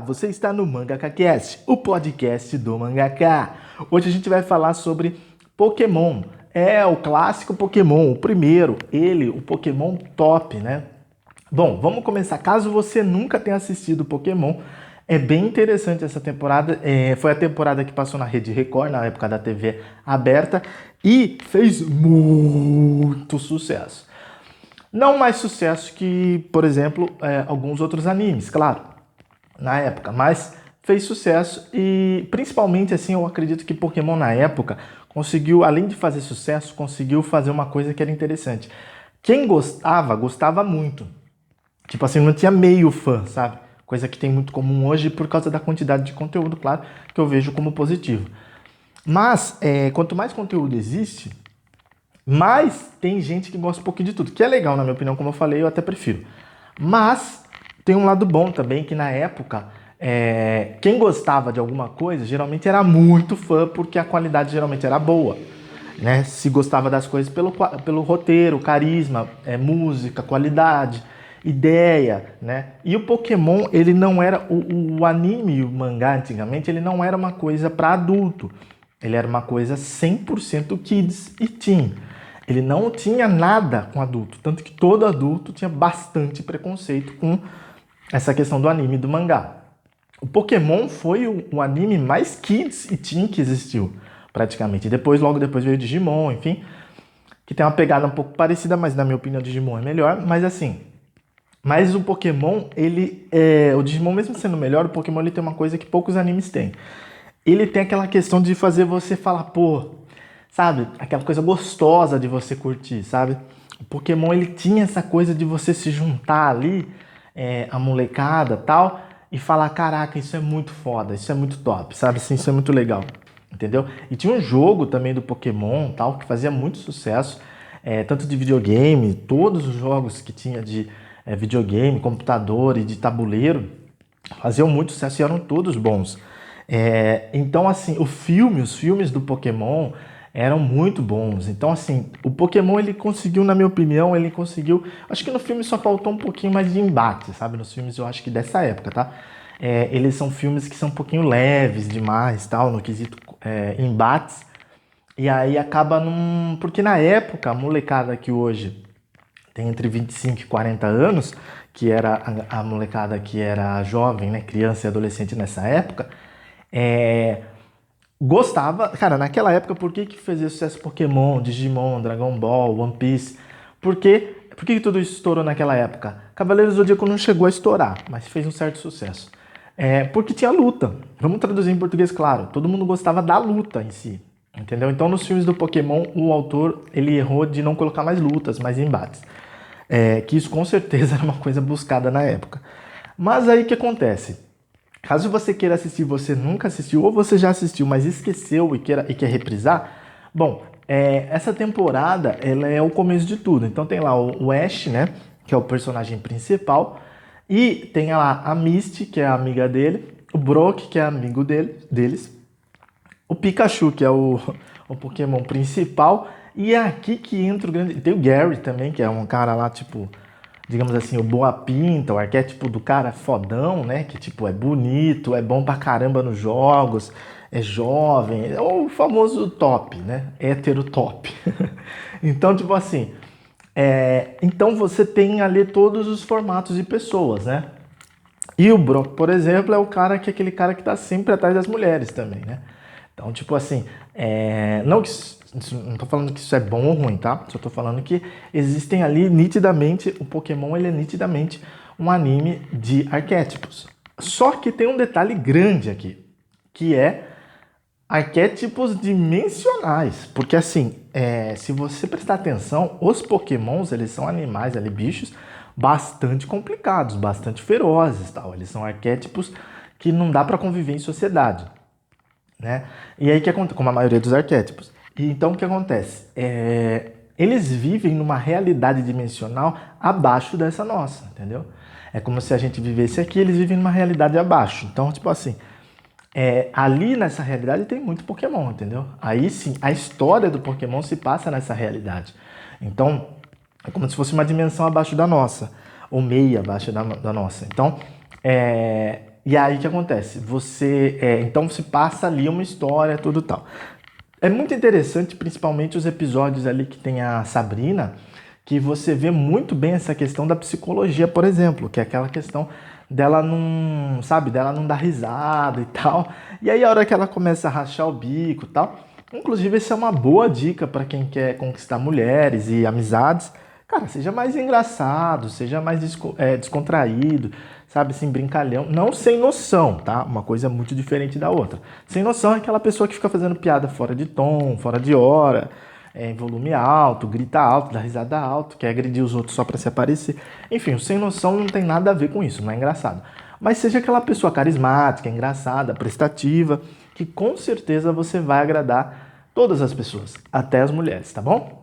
Você está no Mangaka Cast, o podcast do mangaka. Hoje a gente vai falar sobre Pokémon. É o clássico Pokémon, o primeiro, o Pokémon top, né? Bom, vamos começar. Caso você nunca tenha assistido Pokémon, é bem interessante essa temporada. Foi a temporada que passou na Rede Record, na época da TV aberta, e fez muito sucesso. Não mais sucesso que, por exemplo, alguns outros animes, claro, na época, mas fez sucesso e principalmente assim eu acredito que Pokémon na época conseguiu, além de fazer sucesso, conseguiu fazer uma coisa que era interessante. Quem gostava muito. Tipo assim, não tinha meio fã, sabe? Coisa que tem muito comum hoje por causa da quantidade de conteúdo, claro, que eu vejo como positivo. Mas, quanto mais conteúdo existe, mais tem gente que gosta um pouquinho de tudo, que é legal, na minha opinião, como eu falei, eu até prefiro. Mas tem um lado bom também, que na época, quem gostava de alguma coisa, geralmente era muito fã, porque a qualidade geralmente era boa. Né? Se gostava das coisas pelo roteiro, carisma, música, qualidade, ideia, né? E o Pokémon, ele não era o anime e o mangá antigamente, ele não era uma coisa para adulto. Ele era uma coisa 100% kids e teen. Ele não tinha nada com adulto, tanto que todo adulto tinha bastante preconceito com essa questão do anime e do mangá. O Pokémon foi o anime mais kids e teen que existiu, praticamente. E logo depois veio o Digimon, enfim, que tem uma pegada um pouco parecida, mas na minha opinião o Digimon é melhor. Mas assim, mas o Pokémon, o Digimon mesmo sendo melhor, o Pokémon ele tem uma coisa que poucos animes têm. Ele tem aquela questão de fazer você falar, pô, sabe? Aquela coisa gostosa de você curtir, sabe? O Pokémon, ele tinha essa coisa de você se juntar ali, a molecada e tal, e falar, caraca, isso é muito foda, isso é muito top, sabe? Assim, isso é muito legal, entendeu? E tinha um jogo também do Pokémon, tal, que fazia muito sucesso, tanto de videogame, todos os jogos que tinha de videogame, computador e de tabuleiro, faziam muito sucesso e eram todos bons. Então, assim, os filmes do Pokémon eram muito bons. Então, assim, o Pokémon, ele conseguiu, na minha opinião, acho que no filme só faltou um pouquinho mais de embate, sabe? Nos filmes, eu acho que dessa época, tá? Eles são filmes que são um pouquinho leves demais, tal, no quesito embates. E aí acaba num... Porque na época, a molecada que hoje tem entre 25 e 40 anos, que era a molecada que era jovem, né? Criança e adolescente nessa época, gostava, cara, naquela época, por que fazia sucesso Pokémon, Digimon, Dragon Ball, One Piece? Por que tudo isso estourou naquela época? Cavaleiros do Zodíaco não chegou a estourar, mas fez um certo sucesso. Porque tinha luta. Vamos traduzir em português, claro. Todo mundo gostava da luta em si, entendeu? Então, nos filmes do Pokémon, o autor, ele errou de não colocar mais lutas, mais embates. Que isso, com certeza, era uma coisa buscada na época. Mas aí, o que acontece? Caso você queira assistir, você nunca assistiu, ou você já assistiu, mas esqueceu e quer reprisar, bom, essa temporada ela é o começo de tudo. Então tem lá o Ash, né, que é o personagem principal, e tem lá a Misty, que é a amiga dele, o Brock, que é amigo deles, o Pikachu, que é o Pokémon principal, e é aqui que entra o grande... Tem o Gary também, que é um cara lá, tipo, digamos assim, o boa pinta, o arquétipo do cara fodão, né? Que, tipo, é bonito, é bom pra caramba nos jogos, é jovem, é o famoso top, né? Hétero top. Então, tipo assim, então você tem ali todos os formatos de pessoas, né? E o Brock, por exemplo, é aquele cara que tá sempre atrás das mulheres também, né? Então, tipo assim, não tô falando que isso é bom ou ruim, tá? Só tô falando que existem ali nitidamente, o Pokémon ele é nitidamente um anime de arquétipos. Só que tem um detalhe grande aqui, que é arquétipos dimensionais. Porque assim, se você prestar atenção, os Pokémons, eles são animais ali, bichos, bastante complicados, bastante ferozes, tal. Eles são arquétipos que não dá para conviver em sociedade, né? E aí que acontece, como a maioria dos arquétipos. E então o que acontece? Eles vivem numa realidade dimensional abaixo dessa nossa, entendeu? É como se a gente vivesse aqui, eles vivem numa realidade abaixo. Então, tipo assim, ali nessa realidade tem muito Pokémon, entendeu? Aí sim, a história do Pokémon se passa nessa realidade. Então, é como se fosse uma dimensão abaixo da nossa, ou meia abaixo da nossa. Então, E aí o que acontece? Então se passa ali uma história, tudo tal. É muito interessante, principalmente os episódios ali que tem a Sabrina, que você vê muito bem essa questão da psicologia, por exemplo, que é aquela questão dela não, sabe, dela não dar risada e tal. E aí a hora que ela começa a rachar o bico e tal, inclusive essa é uma boa dica para quem quer conquistar mulheres e amizades. Cara, seja mais engraçado, seja mais descontraído, sabe, assim, brincalhão. Não sem noção, tá? Uma coisa muito diferente da outra. Sem noção é aquela pessoa que fica fazendo piada fora de tom, fora de hora, em volume alto, grita alto, dá risada alto, quer agredir os outros só pra se aparecer. Enfim, o sem noção não tem nada a ver com isso, não é engraçado. Mas seja aquela pessoa carismática, engraçada, prestativa, que com certeza você vai agradar todas as pessoas, até as mulheres, tá bom?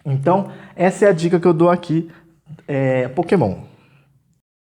Então, essa é a dica que eu dou aqui, Pokémon.